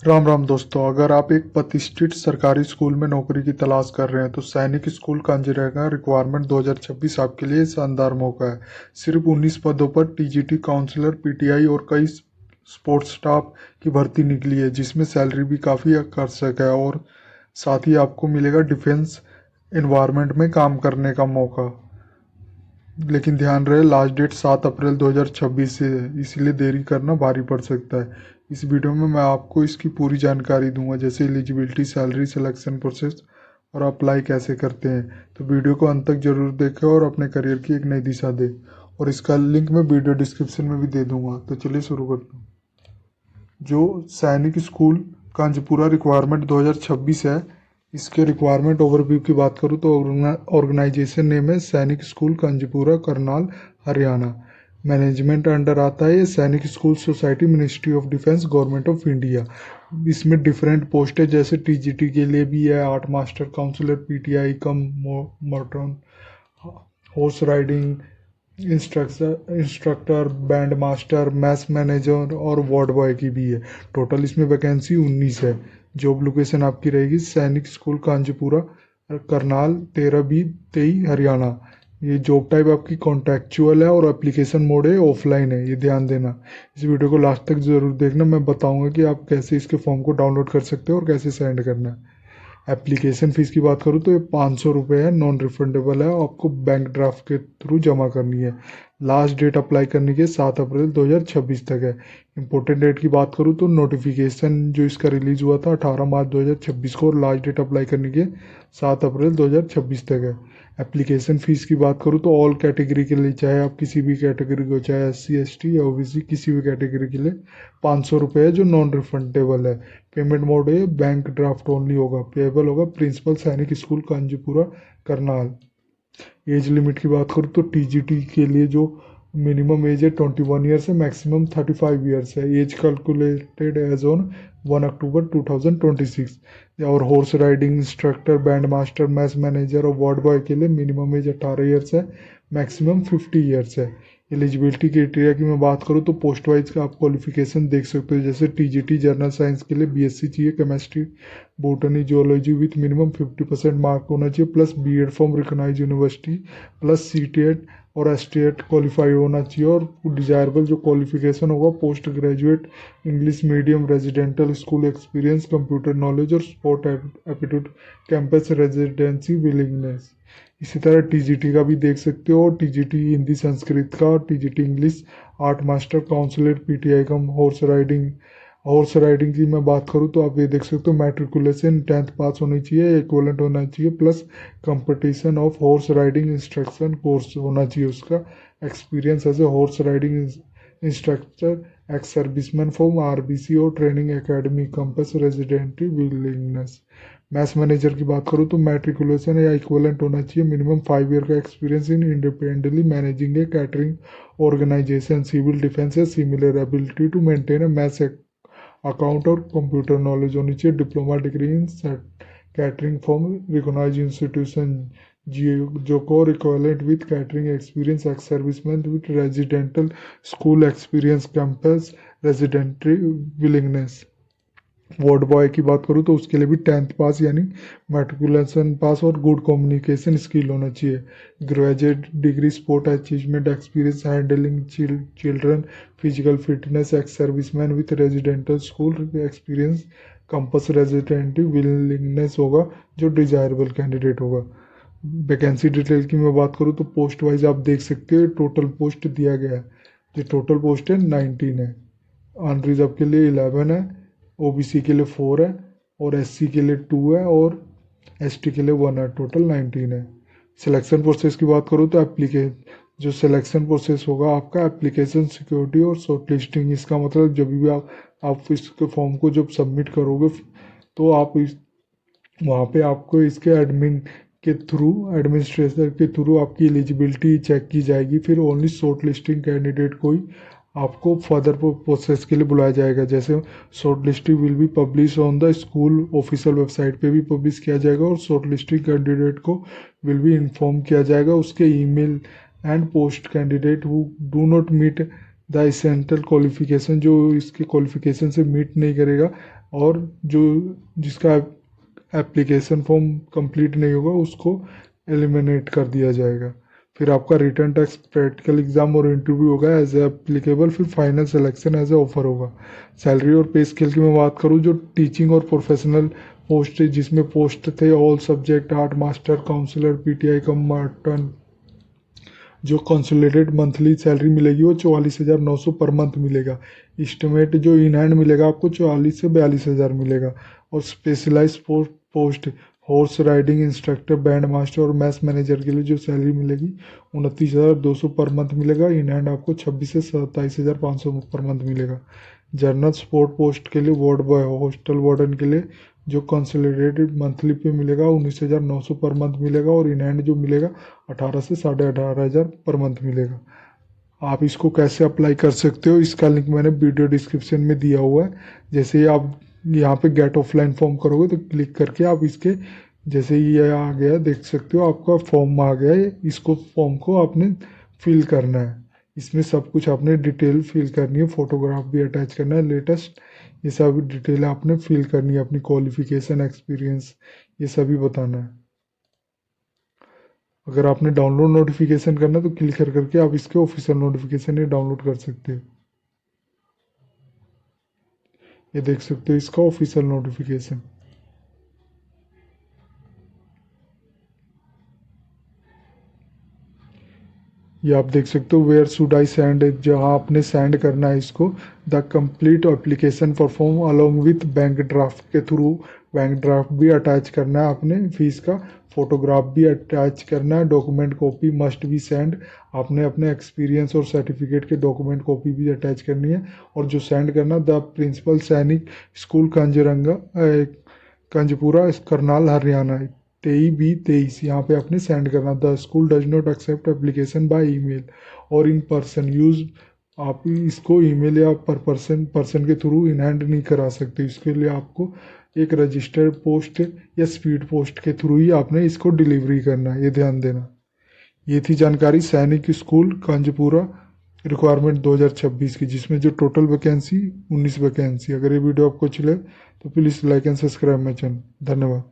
राम राम दोस्तों, अगर आप एक प्रतिष्ठित सरकारी स्कूल में नौकरी की तलाश कर रहे हैं तो सैनिक स्कूल कांजीरा का रिक्वायरमेंट 2026 आपके लिए शानदार मौका है। सिर्फ 19 पदों पर टीजीटी काउंसलर, पीटीआई और कई स्पोर्ट्स स्टाफ की भर्ती निकली है, जिसमें सैलरी भी काफ़ी आकर्षक है और साथ ही आपको मिलेगा डिफेंस इन्वायरमेंट में काम करने का मौका। लेकिन ध्यान रहे, लास्ट डेट 7 अप्रैल 2026 से है, इसलिए देरी करना भारी पड़ सकता है। इस वीडियो में मैं आपको इसकी पूरी जानकारी दूंगा, जैसे एलिजिबिलिटी, सैलरी, सिलेक्शन प्रोसेस और अप्लाई कैसे करते हैं। तो वीडियो को अंत तक जरूर देखें और अपने करियर की एक नई दिशा दें। और इसका लिंक मैं वीडियो डिस्क्रिप्शन में भी दे दूंगा। तो चलिए शुरू करते हैं। जो सैनिक स्कूल कांचीपुरा रिक्वायरमेंट 2026 है, इसके रिक्वायरमेंट ओवरव्यू की बात करूँ तो ऑर्गेनाइजेशन नेम है Sainik school Kanchipura, Karnal, Haryana. Management under आता है ये Sainik school society, ministry of defence, government of India. इसमें डिफरेंट पोस्ट है, जैसे टीजीटी के लिए भी है art master, counsellor, PTI cum modern, horse riding instructor, band master, maths manager और वार्ड बॉय की भी है। टोटल इसमें वैकेंसी 19 है। जॉब लोकेशन आपकी रहेगी सैनिक स्कूल कांचीपुरा, करनाल, 13B23, हरियाणा। ये जॉब टाइप आपकी कॉन्ट्रेक्चुअल है और एप्लीकेशन मोड है ऑफलाइन है, ये ध्यान देना। इस वीडियो को लास्ट तक जरूर देखना, मैं बताऊंगा कि आप कैसे इसके फॉर्म को डाउनलोड कर सकते हो और कैसे सेंड करना है। एप्लीकेशन फ़ीस की बात करूँ तो ये 500 रुपये है, नॉन रिफंडेबल है, आपको बैंक ड्राफ्ट के थ्रू जमा करनी है। लास्ट डेट अप्लाई करने की 7 अप्रैल 2026 तक है। इंपॉर्टेंट डेट की बात करूँ तो नोटिफिकेशन जो इसका रिलीज़ हुआ था 18 मार्च 2026 को, और लास्ट डेट अप्लाई करने की 7 अप्रैल 2026 तक है। एप्लीकेशन फ़ीस की बात करूँ तो ऑल कैटेगरी के लिए, चाहे आप किसी भी कैटेगरी को, चाहे SC ST या OBC, किसी भी कैटेगरी के लिए 500 रुपये है, जो नॉन रिफंडेबल है। पेमेंट मोड है बैंक ड्राफ्ट ओनली होगा। पेएबल होगा principal Sainik school कांजीपुरा, Karnal. Age limit की बात करूँ तो टीजीटी के लिए जो मिनिमम एज है 21 ईयर्स है, मैक्सिमम 35 ईयर्स है। एज कैलकुलेटेड एज ऑन 1 अक्टूबर 2026। और horse riding instructor, band master, maths manager और वार्ड बॉय के लिए मिनिमम एज 18 ईयर्स है, मैक्सिमम 50 ईयर्स है। एलिजिबिलिटी क्राइटेरिया की मैं बात करूँ तो पोस्ट वाइज का आप क्वालिफिकेशन देख सकते हो, जैसे टीजीटी जनरल साइंस के लिए BSc चाहिए, chemistry, botany, geology with minimum 50% mark होना चाहिए, plus BEd from recognise university, plus CTET और एसटीएट क्वालिफाइड होना चाहिए। और डिजायरेबल जो क्वालिफिकेशन होगा, post graduate English medium, residential school experience, computer knowledge और sport aptitude, campus residency willingness. इसी तरह टीजीटी का भी देख सकते हो, टीजीटी हिंदी संस्कृत का, TGT English, art master, counsellor, PTI cum horse riding की मैं बात करूँ तो आप ये देख सकते हो, मैट्रिकुलेशन 10th पास होनी चाहिए, इक्वलेंट होना चाहिए, plus competition of horse riding instruction course होना चाहिए उसका। Experience as a horse riding instructor, ex serviceman from RBC और training academy, campus residency willingness. Maths manager की बात करूँ तो मैट्रिकुलेशन या इक्वलेंट होना चाहिए, मिनिमम 5 ईयर का experience in independently managing a catering organisation, civil defence या similar, ability to maintain a maths account और कंप्यूटर नॉलेज होनी चाहिए, diploma degree in catering from recognise institution, जो को equivalent with catering experience, ex serviceman with residential school experience, campus residency willingness. Ward boy की बात करूँ तो उसके लिए भी 10th पास यानी मैट्रिकुलेशन पास और गुड कम्युनिकेशन स्किल होना चाहिए। Graduate degree, sport achievement, experience handling children, physical fitness, ex serviceman with residential school experience, campus residency willingness होगा, जो डिजायरेबल कैंडिडेट होगा। वैकेंसी डिटेल की मैं बात करूँ तो पोस्ट वाइज आप देख सकते हो, टोटल पोस्ट दिया गया है। जो टोटल पोस्ट है 19 है, अनरिजर्व के लिए 11 है, ओबीसी के लिए 4 है, और एससी के लिए 2 है, और एसटी के लिए 1 है। टोटल 19 है। सिलेक्शन प्रोसेस की बात करूँ तो जो सिलेक्शन प्रोसेस होगा आपका, एप्लीकेशन, सिक्योरिटी और शॉर्ट लिस्टिंग। इसका मतलब जब भी आप इसके फॉर्म को जब सबमिट करोगे तो आप वहाँ पे आपको इसके एडमिनिस्ट्रेटर के थ्रू आपकी एलिजिबिलिटी चेक की जाएगी। फिर ओनली शॉर्ट लिस्टिंग कैंडिडेट को ही आपको फर्दर प्रोसेस के लिए बुलाया जाएगा। जैसे short listing will be publish on the school official website पे भी पब्लिश किया जाएगा, और शॉर्ट लिस्टिंग कैंडिडेट को विल बी इन्फॉर्म किया जाएगा उसके email and post. Candidate who do not meet the essential qualification, जो इसके क्वालिफिकेशन से मीट नहीं करेगा, और जो जिसका एप्लीकेशन फॉर्म कंप्लीट नहीं होगा उसको एलिमिनेट कर दिया जाएगा। फिर आपका रिटर्न टेस्ट, प्रैक्टिकल एग्जाम और इंटरव्यू होगा एज एप्लीकेबल। फिर final selection as a offer होगा। सैलरी और पे स्केल की मैं बात करूँ, जो टीचिंग और प्रोफेशनल पोस्ट है जिसमें पोस्ट थे all subject art master, counsellor, PTI cum matron, जो कंसोलिडेटेड मंथली सैलरी मिलेगी वो 44,900 पर मंथ मिलेगा। इस्टीमेट जो इन हैंड मिलेगा आपको 44 से 42,000 मिलेगा। और specialise post horse riding instructor, band master और मैथ्स मैनेजर के लिए जो सैलरी मिलेगी 29,200 पर मंथ मिलेगा। इन हैंड आपको 26 से 27,500 पर मंथ मिलेगा। जनरल सपोर्ट पोस्ट के लिए वार्ड बॉय, हॉस्टल वार्डन के लिए जो कंसोलिडेटेड मंथली पे मिलेगा 19,900 पर मंथ मिलेगा। और इन हैंड जो मिलेगा 18 से 18,500 पर मंथ मिलेगा। आप इसको कैसे अप्लाई कर सकते हो इसका लिंक मैंने वीडियो डिस्क्रिप्शन में दिया हुआ है। जैसे ही आप यहाँ पे गेट ऑफलाइन फॉर्म करोगे तो क्लिक करके आप इसके, जैसे ये आ गया देख सकते हो आपका फॉर्म आ गया है। इसको फॉर्म को आपने फिल करना है। इसमें सब कुछ आपने डिटेल फिल करनी है, फोटोग्राफ भी अटैच करना है लेटेस्ट, ये सब डिटेल आपने फिल करनी है। अपनी क्वालिफिकेशन, एक्सपीरियंस, ये सभी बताना है। अगर आपने डाउनलोड नोटिफिकेशन करना है तो क्लिक करके आप इसके ऑफिशियल नोटिफिकेशन ये डाउनलोड कर सकते हो। ये देख सकते हो इसका ऑफिशियल नोटिफिकेशन। ये आप देख सकते हो वेयर शुड आई सेंड, जहाँ आपने सेंड करना है इसको। The complete application perform along with bank draft के थ्रू, बैंक ड्राफ्ट भी अटैच करना है आपने, फीस का फोटोग्राफ भी अटैच करना है, document copy must be send. आपने अपने एक्सपीरियंस और सर्टिफिकेट के डॉक्यूमेंट कॉपी भी अटैच करनी है। और जो सेंड करना, द प्रिंसिपल सैनिक स्कूल कंजरंगा कंजपुरा करनाल हरियाणा 23/23, यहाँ पे आपने सेंड करना। The school does not accept application by email और इन पर्सन यूज। आप इसको ईमेल या पर पर्सन के थ्रू इन हैंड नहीं करा सकते। इसके लिए आपको एक रजिस्टर्ड पोस्ट या स्पीड पोस्ट के थ्रू ही आपने इसको डिलीवरी करना है, ये ध्यान देना। ये थी जानकारी सैनिक स्कूल कांजपुरा रिक्वायरमेंट 2026 की, जिसमें जो टोटल वैकेंसी 19 वैकेंसी। अगर ये वीडियो आपको चले तो please like and subscribe my channel. धन्यवाद।